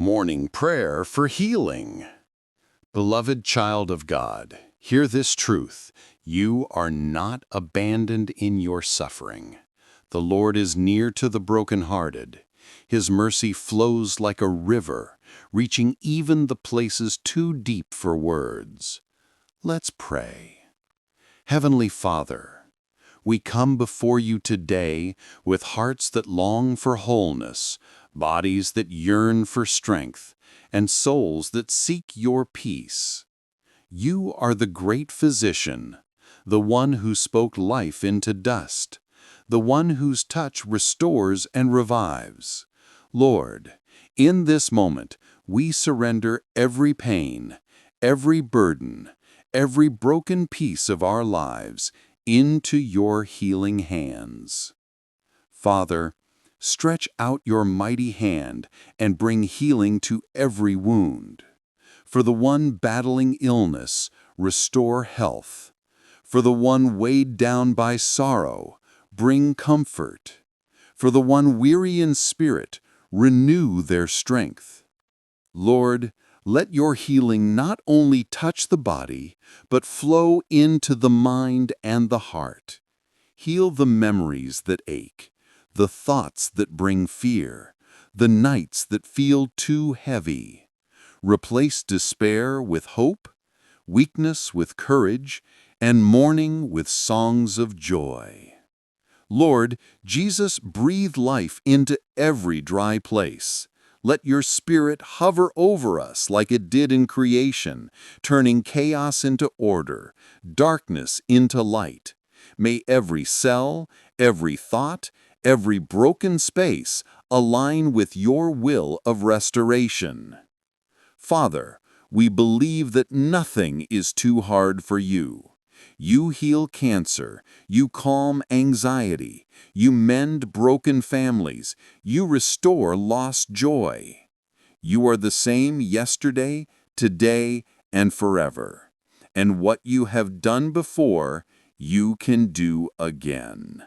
Morning prayer for healing. Beloved child of God, hear this truth. You are not abandoned in your suffering. The Lord is near to the brokenhearted. His mercy flows like a river, reaching even the places too deep for words. Let's pray. Heavenly Father, we come before you today with hearts that long for wholeness, bodies that yearn for strength, and souls that seek your peace. You are the great physician, the one who spoke life into dust, the one whose touch restores and revives. Lord, in this moment, we surrender every pain, every burden, every broken piece of our lives into your healing hands. Father, stretch out your mighty hand and bring healing to every wound. For the one battling illness, restore health. For the one weighed down by sorrow, bring comfort. For the one weary in spirit, renew their strength. Lord, let your healing not only touch the body, but flow into the mind and the heart. Heal the memories that ache, the thoughts that bring fear, the nights that feel too heavy. Replace despair with hope, weakness with courage, and mourning with songs of joy. Lord, Jesus, breathe life into every dry place. Let your Spirit hover over us like it did in creation, turning chaos into order, darkness into light. May every cell, every thought, every broken space align with your will of restoration. Father, we believe that nothing is too hard for you. You heal cancer, you calm anxiety, you mend broken families, you restore lost joy. You are the same yesterday, today, and forever. And what you have done before, you can do again.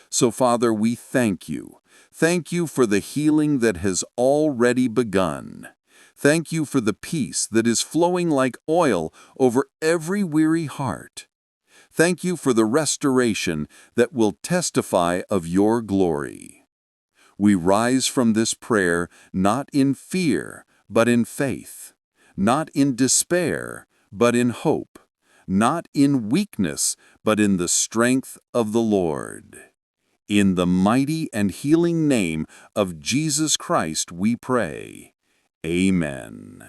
So, Father, we thank you. Thank you for the healing that has already begun. Thank you for the peace that is flowing like oil over every weary heart. Thank you for the restoration that will testify of your glory. We rise from this prayer not in fear, but in faith, not in despair, but in hope, not in weakness, but in the strength of the Lord. In the mighty and healing name of Jesus Christ we pray. Amen.